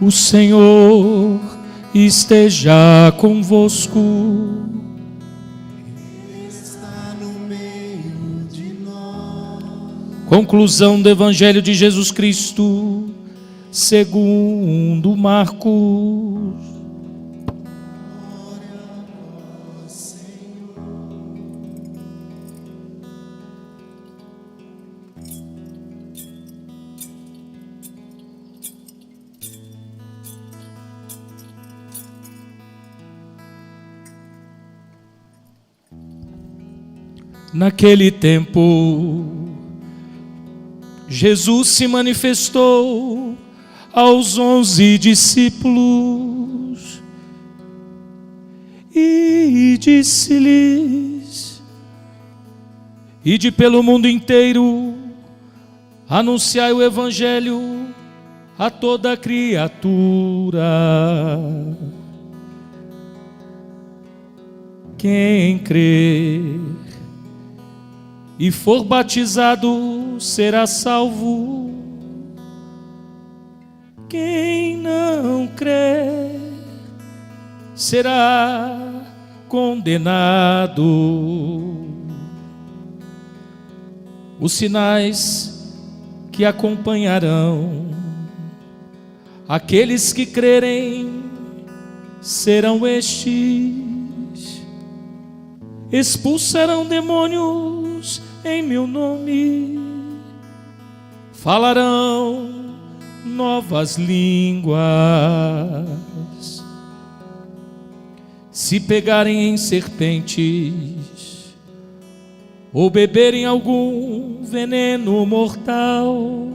O Senhor esteja convosco. Ele está no meio de nós. Conclusão do Evangelho de Jesus Cristo, segundo Marcos. Naquele tempo, Jesus se manifestou aos 11 discípulos e disse-lhes: Ide pelo mundo inteiro, anunciai o Evangelho a toda criatura. Quem crer e for batizado será salvo. Quem não crer será condenado. Os sinais que acompanharão aqueles que crerem serão estes: expulsarão demônios em meu nome, falarão novas línguas, se pegarem em serpentes ou beberem algum veneno mortal,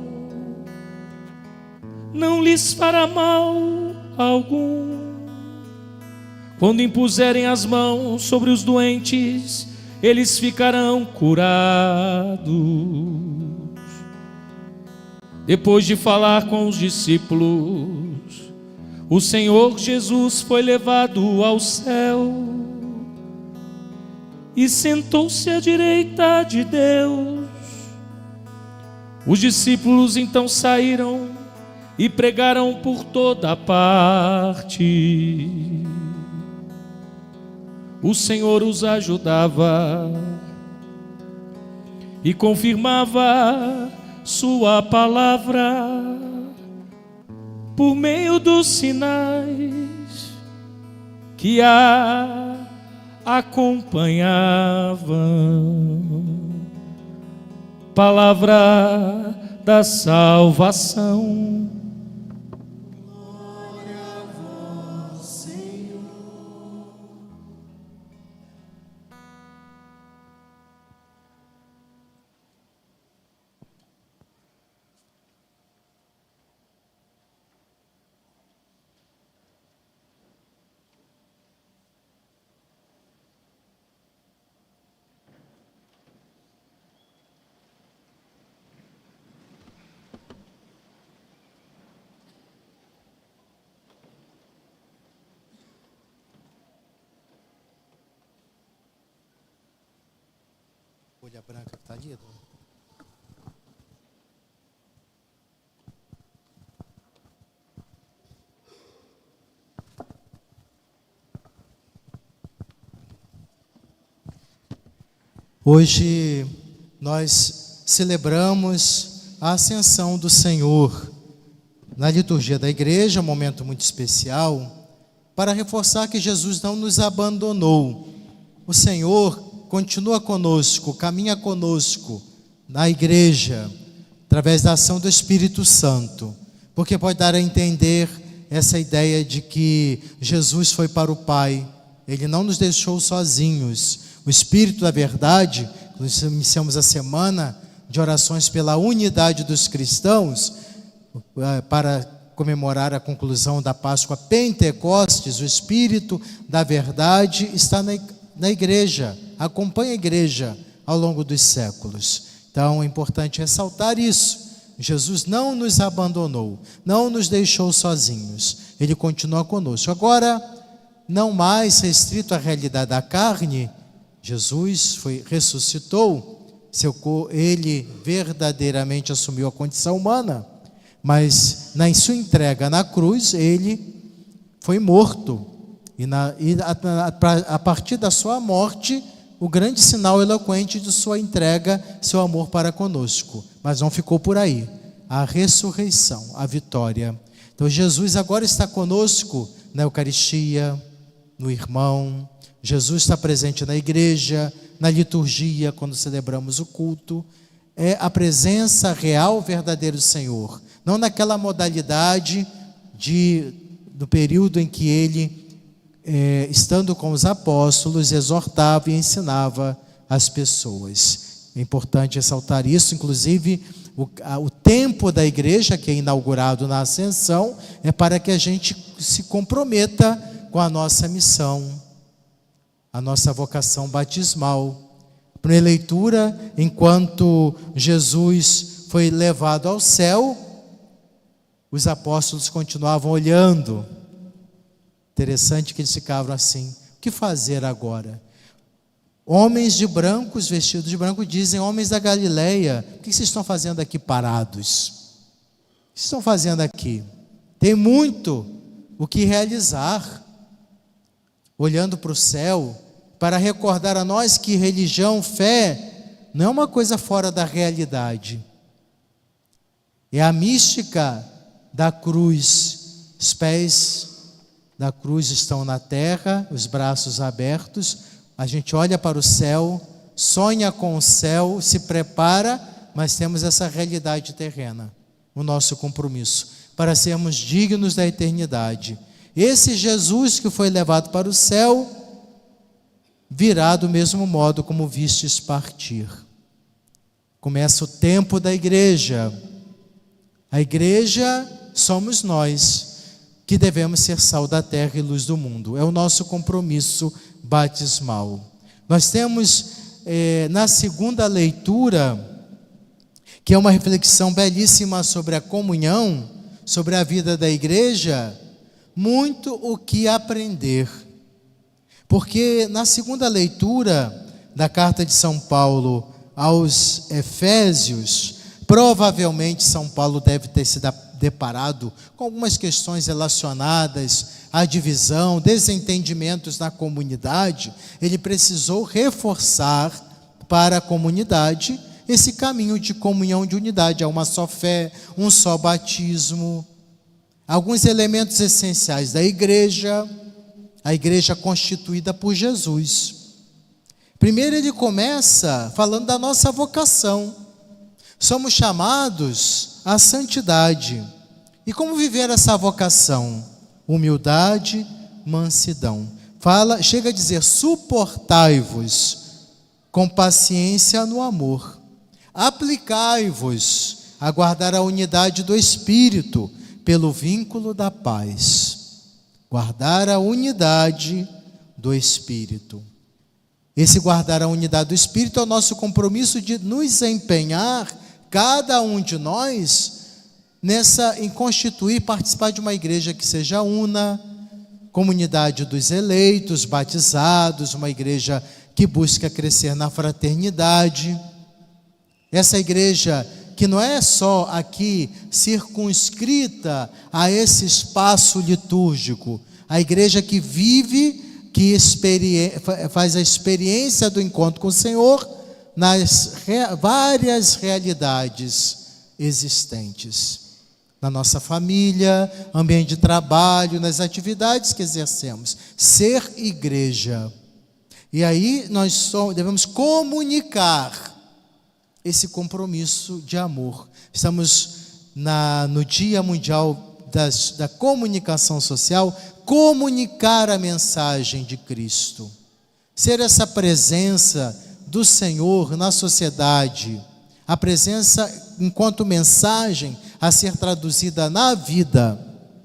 não lhes fará mal algum. Quando impuserem as mãos sobre os doentes, eles ficarão curados. Depois de falar com os discípulos, o Senhor Jesus foi levado ao céu e sentou-se à direita de Deus. Os discípulos então saíram e pregaram por toda parte. O Senhor os ajudava e confirmava sua palavra por meio dos sinais que a acompanhavam. Palavra da salvação. Folha branca que está ali. Hoje nós celebramos a ascensão do Senhor na liturgia da igreja, um momento muito especial, para reforçar que Jesus não nos abandonou. O Senhor continua conosco, caminha conosco na igreja, através da ação do Espírito Santo, porque pode dar a entender essa ideia de que Jesus foi para o Pai, Ele não nos deixou sozinhos. O Espírito da verdade, nós iniciamos a semana de orações pela unidade dos cristãos, para comemorar a conclusão da Páscoa Pentecostes. O Espírito da verdade está na igreja, acompanha a igreja ao longo dos séculos. Então é importante ressaltar isso. Jesus não nos abandonou, não nos deixou sozinhos, Ele continua conosco. Agora, não mais restrito à realidade da carne, Jesus ressuscitou, Ele verdadeiramente assumiu a condição humana, Mas na sua entrega na cruz, ele foi morto. A partir da sua morte, o grande sinal eloquente de sua entrega, seu amor para conosco. Mas não ficou por aí. A ressurreição, a vitória. Então Jesus agora está conosco na Eucaristia, no irmão. Jesus está presente na igreja, na liturgia, quando celebramos o culto. É a presença real, verdadeira do Senhor. Não naquela modalidade do período em que ele, estando com os apóstolos, exortava e ensinava as pessoas. É importante ressaltar isso. Inclusive, o tempo da igreja, que é inaugurado na Ascensão, é para que a gente se comprometa com a nossa missão, a nossa vocação batismal. Para a leitura, enquanto Jesus foi levado ao céu, os apóstolos continuavam olhando. Interessante que eles ficavam assim: o que fazer agora? Homens de brancos, vestidos de branco, dizem: homens da Galileia, o que vocês estão fazendo aqui parados? O que vocês estão fazendo aqui? Tem muito o que realizar. Olhando para o céu, para recordar a nós que religião, fé, não é uma coisa fora da realidade. É a mística da cruz. Os pés da cruz estão na terra, os braços abertos. A gente olha para o céu, sonha com o céu, se prepara, mas temos essa realidade terrena, o nosso compromisso, para sermos dignos da eternidade. Esse Jesus que foi levado para o céu, virá do mesmo modo como vistes partir. Começa o tempo da igreja. A igreja somos nós, que devemos ser sal da terra e luz do mundo. É o nosso compromisso batismal. Nós temos na segunda leitura, que é uma reflexão belíssima sobre a comunhão, sobre a vida da igreja, muito o que aprender. Porque na segunda leitura da carta de São Paulo aos Efésios, provavelmente São Paulo deve ter se deparado com algumas questões relacionadas à divisão, desentendimentos na comunidade. Ele precisou reforçar para a comunidade esse caminho de comunhão, de unidade. Há uma só fé, um só batismo. Alguns elementos essenciais da igreja, a igreja constituída por Jesus. Primeiro ele começa falando da nossa vocação. Somos chamados à santidade. E como viver essa vocação? Humildade, mansidão. Chega a dizer: suportai-vos com paciência no amor. Aplicai-vos a guardar a unidade do Espírito pelo vínculo da paz. Guardar a unidade do Espírito. Esse guardar a unidade do Espírito é o nosso compromisso de nos empenhar, cada um de nós, em constituir, participar de uma igreja que seja una, comunidade dos eleitos, batizados, uma igreja que busca crescer na fraternidade. Essa igreja que não é só aqui circunscrita a esse espaço litúrgico, a igreja que vive, que faz a experiência do encontro com o Senhor nas várias realidades existentes, na nossa família, ambiente de trabalho, nas atividades que exercemos. Ser igreja. E aí nós devemos comunicar esse compromisso de amor. Estamos no Dia Mundial da Comunicação Social, comunicar a mensagem de Cristo. Ser essa presença do Senhor na sociedade, a presença enquanto mensagem a ser traduzida na vida,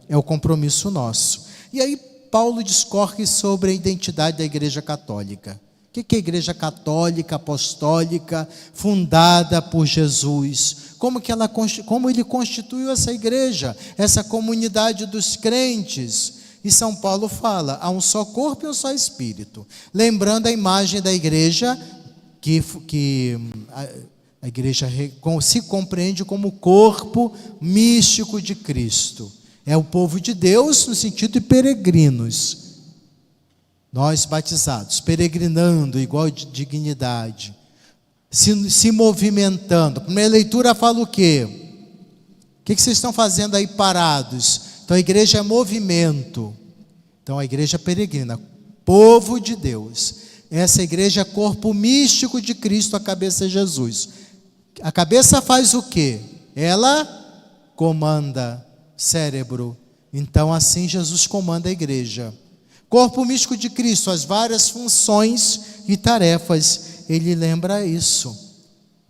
é o compromisso nosso. E aí Paulo discorre sobre a identidade da Igreja Católica. O que é a Igreja Católica, Apostólica, fundada por Jesus? Como ele constituiu essa igreja, essa comunidade dos crentes? E São Paulo fala: há um só corpo e um só espírito. Lembrando a imagem da igreja, A igreja se compreende como o corpo místico de Cristo. É o povo de Deus no sentido de peregrinos. Nós batizados, peregrinando, igual de dignidade, se movimentando. A primeira leitura fala o quê? O que vocês estão fazendo aí parados? Então a igreja é movimento. Então a igreja peregrina, povo de Deus. Essa igreja é corpo místico de Cristo, a cabeça é Jesus. A cabeça faz o quê? Ela comanda cérebro. Então assim Jesus comanda a igreja. Corpo místico de Cristo, as várias funções e tarefas, ele lembra isso.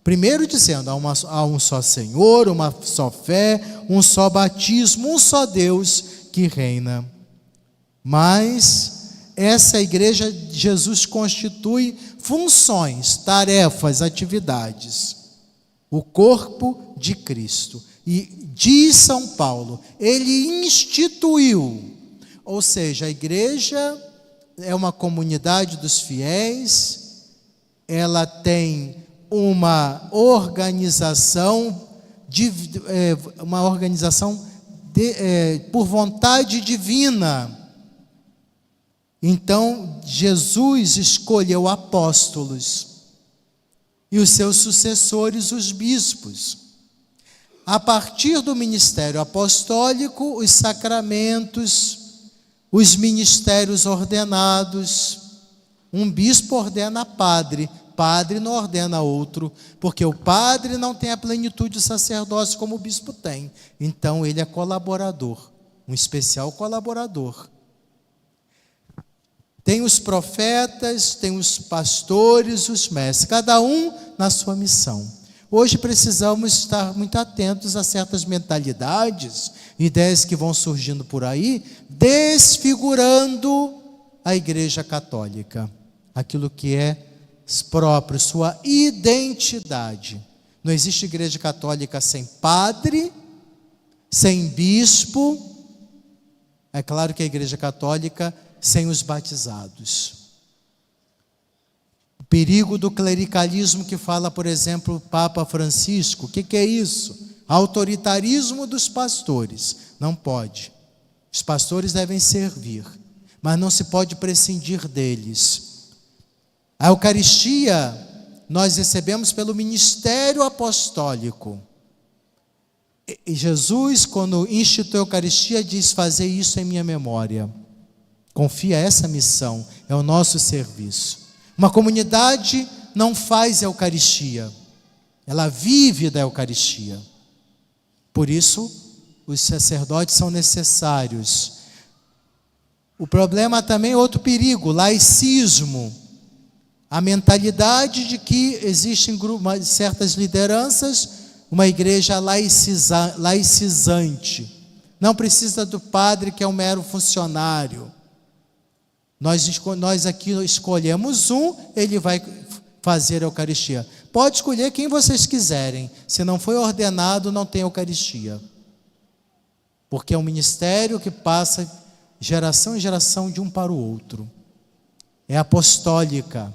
Primeiro dizendo, há um só Senhor, uma só fé, um só batismo, um só Deus que reina. Mas essa igreja de Jesus constitui funções, tarefas, atividades. O corpo de Cristo. E diz São Paulo, ele instituiu. Ou seja, a igreja é uma comunidade dos fiéis, ela tem uma organização, por vontade divina. Então, Jesus escolheu apóstolos e os seus sucessores, os bispos. A partir do ministério apostólico, os sacramentos, os ministérios ordenados. Um bispo ordena padre, padre não ordena outro, porque o padre não tem a plenitude do sacerdócio como o bispo tem. Então ele é colaborador, um especial colaborador. Tem os profetas, tem os pastores, os mestres, cada um na sua missão. Hoje precisamos estar muito atentos a certas mentalidades, ideias que vão surgindo por aí, desfigurando a Igreja Católica, aquilo que é próprio, sua identidade. Não existe Igreja Católica sem padre, sem bispo. É claro que a Igreja Católica sem os batizados. O perigo do clericalismo que fala, por exemplo, o Papa Francisco. O que é isso? Autoritarismo dos pastores. Não pode. Os pastores devem servir, mas não se pode prescindir deles. A Eucaristia nós recebemos pelo ministério apostólico. E Jesus, quando institui a Eucaristia, diz: fazer isso em minha memória. Confia essa missão, é o nosso serviço. Uma comunidade não faz a Eucaristia, ela vive da Eucaristia. Por isso, os sacerdotes são necessários. O problema também é outro perigo, laicismo. A mentalidade de que existem certas lideranças, uma igreja laicizante. Não precisa do padre que é um mero funcionário. Nós aqui escolhemos ele vai fazer a Eucaristia. Pode escolher quem vocês quiserem. Se não foi ordenado, não tem Eucaristia. Porque é um ministério que passa geração em geração de um para o outro. É apostólica.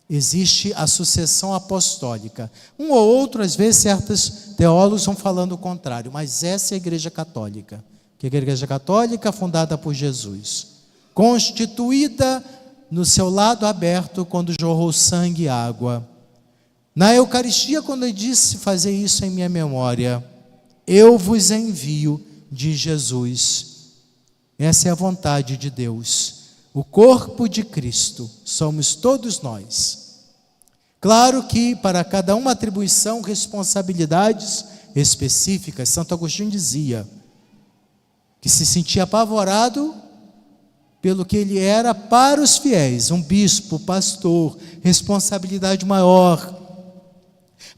Existe a sucessão apostólica. Um ou outro, às vezes, certos teólogos vão falando o contrário. Mas essa é a Igreja Católica. Que é a Igreja Católica fundada por Jesus. Constituída no seu lado aberto quando jorrou sangue e água. Na Eucaristia, quando ele disse: fazer isso em minha memória, eu vos envio, diz Jesus. Essa é a vontade de Deus. O corpo de Cristo somos todos nós. Claro que para cada uma atribuição, responsabilidades específicas. Santo Agostinho dizia que se sentia apavorado pelo que ele era para os fiéis, um bispo, pastor, responsabilidade maior.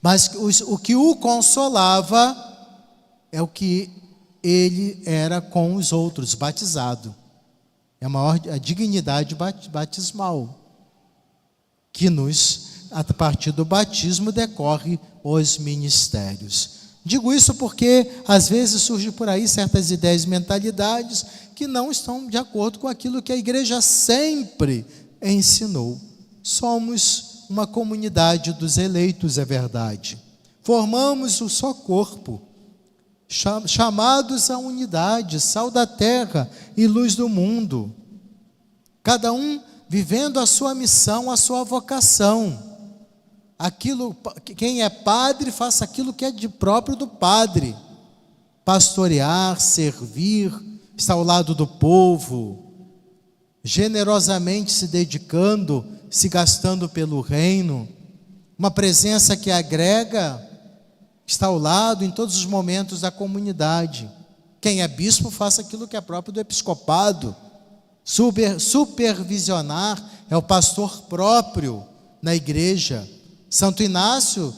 Mas o que o consolava é o que ele era com os outros, batizado. É a dignidade batismal, que a partir do batismo, decorre os ministérios. Digo isso porque, às vezes, surgem por aí certas ideias e mentalidades que não estão de acordo com aquilo que a igreja sempre ensinou. Somos uma comunidade dos eleitos, é verdade. Formamos o só corpo, chamados à unidade, sal da terra e luz do mundo. Cada um vivendo a sua missão, a sua vocação. Quem é padre, faça aquilo que é de próprio do padre. Pastorear, servir, estar ao lado do povo, generosamente se dedicando, se gastando pelo reino. Uma presença que agrega, está ao lado em todos os momentos da comunidade. Quem é bispo, faça aquilo que é próprio do episcopado. Supervisionar é o pastor próprio na igreja. Santo Inácio,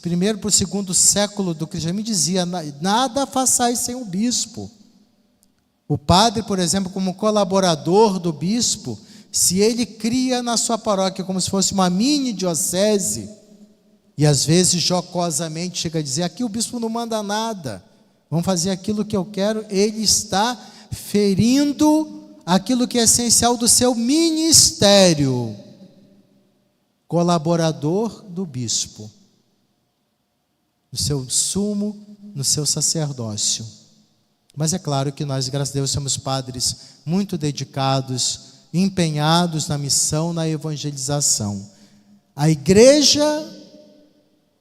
primeiro para o segundo século do cristianismo, dizia: nada façais sem o bispo. O padre, por exemplo, como colaborador do bispo, se ele cria na sua paróquia como se fosse uma mini diocese, e às vezes jocosamente chega a dizer: aqui o bispo não manda nada, vamos fazer aquilo que eu quero, ele está ferindo aquilo que é essencial do seu ministério. Colaborador do bispo, no seu sumo, no seu sacerdócio. Mas é claro que nós, graças a Deus, somos padres muito dedicados, empenhados na missão, na evangelização. A igreja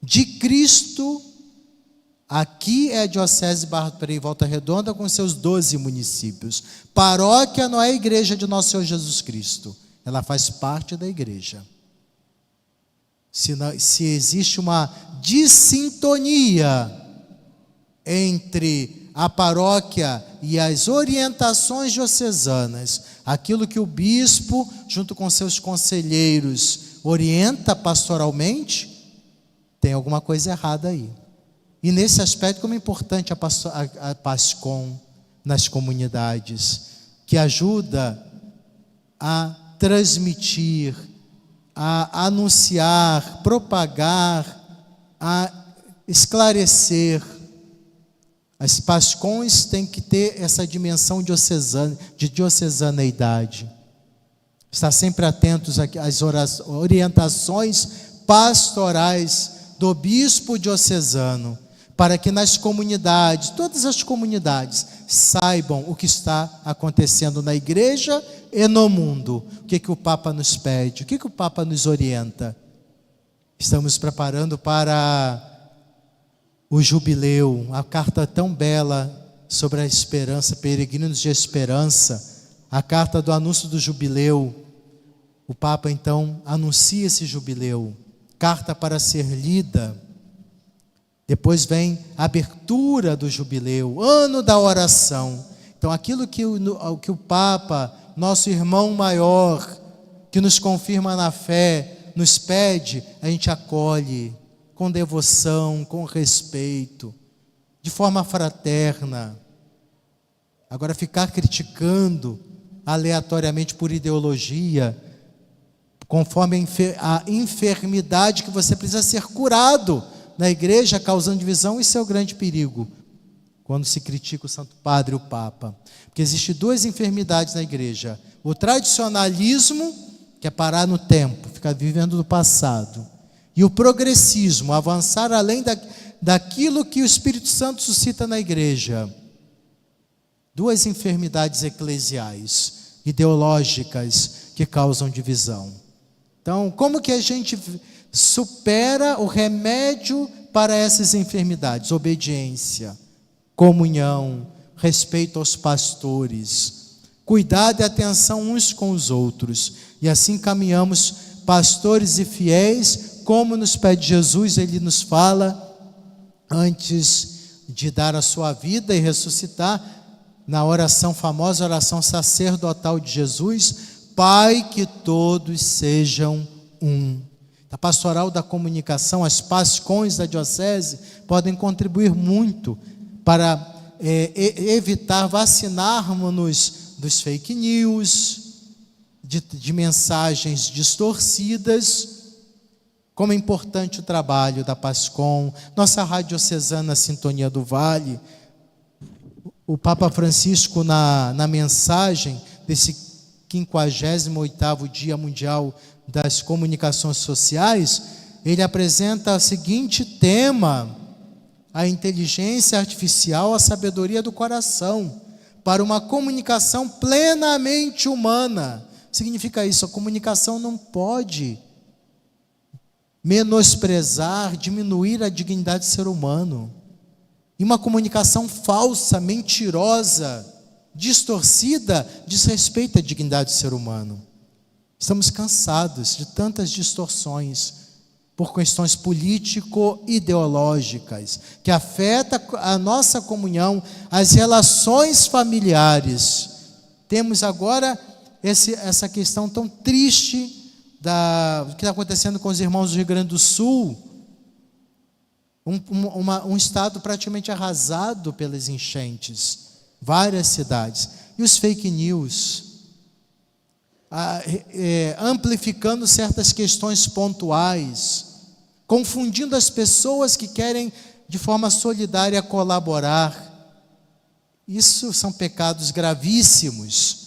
de Cristo, aqui é a Diocese de Barra do Piraí, Volta Redonda, com seus 12 municípios. Paróquia não é a igreja de nosso Senhor Jesus Cristo, ela faz parte da igreja. Se existe uma dissintonia entre a paróquia e as orientações diocesanas, aquilo que o bispo, junto com seus conselheiros, orienta pastoralmente, tem alguma coisa errada aí. E nesse aspecto, como é importante a PASCOM nas comunidades, que ajuda a transmitir, a anunciar, propagar, a esclarecer. As PASCONs têm que ter essa dimensão diocesana, de diocesaneidade. Estar sempre atentos às orientações pastorais do bispo diocesano, para que nas comunidades, todas as comunidades, saibam o que está acontecendo na igreja e no mundo. O que o Papa nos pede, o que o Papa nos orienta. Estamos preparando para o jubileu, a carta tão bela sobre a esperança, peregrinos de esperança, a carta do anúncio do jubileu. O Papa então anuncia esse jubileu, carta para ser lida. Depois vem a abertura do jubileu, ano da oração. Então aquilo que o Papa, nosso irmão maior, que nos confirma na fé, nos pede, a gente acolhe com devoção, com respeito, de forma fraterna. Agora, ficar criticando aleatoriamente por ideologia, conforme a enfermidade que você precisa ser curado na igreja, causando divisão, isso é o grande perigo, quando se critica o Santo Padre e o Papa. Porque existem duas enfermidades na igreja: o tradicionalismo, que é parar no tempo, ficar vivendo do passado, e o progressismo, avançar além daquilo que o Espírito Santo suscita na igreja. Duas enfermidades eclesiais, ideológicas, que causam divisão. Então, como que a gente supera o remédio para essas enfermidades? Obediência, comunhão, respeito aos pastores, cuidado e atenção uns com os outros. E assim caminhamos, pastores e fiéis, como nos pede Jesus. Ele nos fala, antes de dar a sua vida e ressuscitar, na oração famosa, oração sacerdotal de Jesus: Pai, que todos sejam um. A pastoral da comunicação, as PASCONs da diocese podem contribuir muito para evitar vacinarmos-nos dos fake news, de mensagens distorcidas. Como é importante o trabalho da PASCOM, nossa Rádio Diocesana Sintonia do Vale. O Papa Francisco, na mensagem desse 58º Dia Mundial das Comunicações Sociais, ele apresenta o seguinte tema: a inteligência artificial, a sabedoria do coração, para uma comunicação plenamente humana. Significa isso, a comunicação não pode menosprezar, diminuir a dignidade do ser humano. E uma comunicação falsa, mentirosa, distorcida, desrespeita a dignidade do ser humano. Estamos cansados de tantas distorções por questões político-ideológicas, que afetam a nossa comunhão, as relações familiares. Temos agora essa questão tão triste do que está acontecendo com os irmãos do Rio Grande do Sul, um estado praticamente arrasado pelas enchentes, várias cidades, e os fake news, amplificando certas questões pontuais, confundindo as pessoas que querem de forma solidária colaborar. Isso são pecados gravíssimos.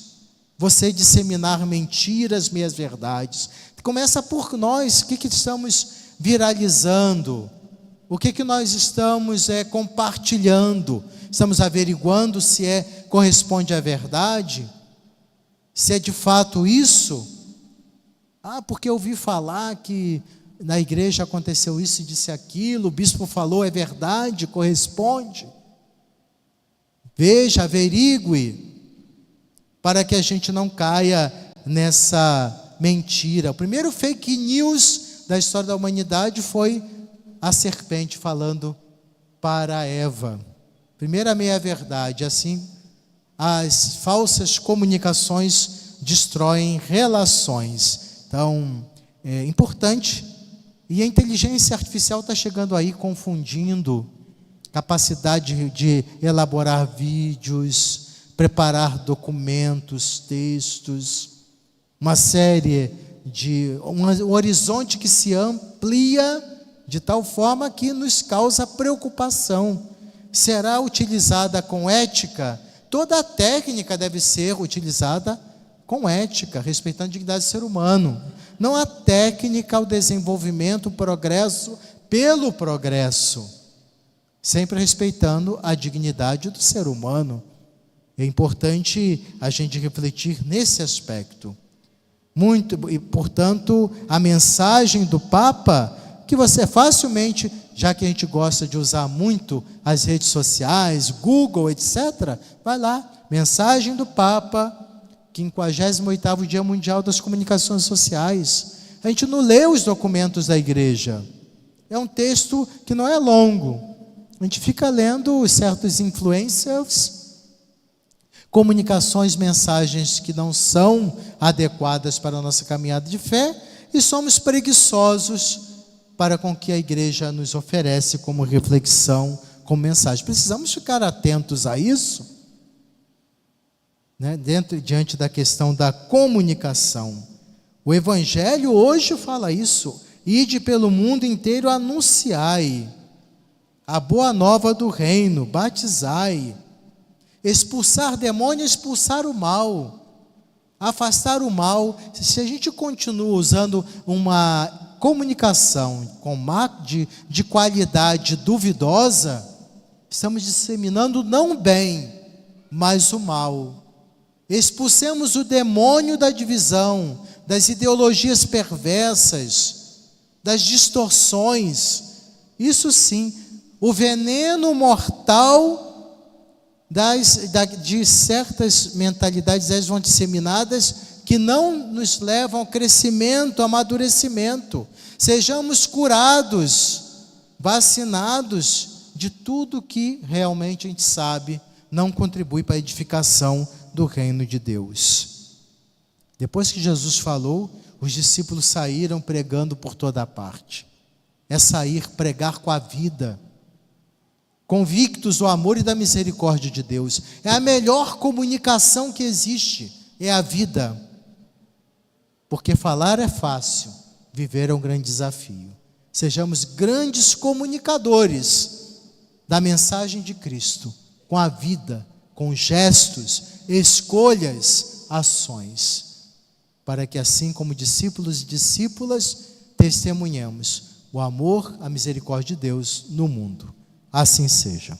Você disseminar mentiras, meias verdades. Começa por nós. O que estamos viralizando? O que nós estamos compartilhando? Estamos averiguando se corresponde à verdade? Se é de fato isso? Porque eu ouvi falar que na igreja aconteceu isso e disse aquilo, o bispo falou, é verdade, corresponde? Veja, averigue, para que a gente não caia nessa mentira. O primeiro fake news da história da humanidade foi a serpente falando para Eva. Primeira meia-verdade. Assim, as falsas comunicações destroem relações. Então, é importante. E a inteligência artificial está chegando aí, confundindo capacidade de elaborar vídeos, preparar documentos, textos, uma série um horizonte que se amplia de tal forma que nos causa preocupação. Será utilizada com ética? Toda a técnica deve ser utilizada com ética, respeitando a dignidade do ser humano. Não há técnica ao desenvolvimento, o progresso pelo progresso, sempre respeitando a dignidade do ser humano. É importante a gente refletir nesse aspecto. E, portanto, a mensagem do Papa, que você facilmente, já que a gente gosta de usar muito as redes sociais, Google, etc., vai lá, mensagem do Papa, 58º Dia Mundial das Comunicações Sociais. A gente não lê os documentos da igreja. É um texto que não é longo. A gente fica lendo certos influencers, comunicações, mensagens que não são adequadas para a nossa caminhada de fé, e somos preguiçosos para com o que a igreja nos oferece como reflexão, como mensagem. Precisamos ficar atentos a isso, né? Diante da questão da comunicação. O Evangelho hoje fala isso: ide pelo mundo inteiro, anunciai a boa nova do reino, batizai. Expulsar demônio, expulsar o mal, afastar o mal. Se a gente continua usando uma comunicação de qualidade duvidosa, estamos disseminando não o bem, mas o mal. Expulsemos o demônio da divisão, das ideologias perversas, das distorções. Isso sim, o veneno mortal de certas mentalidades vão disseminadas que não nos levam ao crescimento, ao amadurecimento. Sejamos curados, vacinados de tudo que realmente a gente sabe não contribui para a edificação do reino de Deus. Depois que Jesus falou, os discípulos saíram pregando por toda parte. É sair, pregar com a vida, convictos do amor e da misericórdia de Deus. É a melhor comunicação que existe, é a vida. Porque falar é fácil, viver é um grande desafio. Sejamos grandes comunicadores da mensagem de Cristo, com a vida, com gestos, escolhas, ações. para que assim como discípulos e discípulas testemunhemos o amor, a misericórdia de Deus no mundo. Assim seja.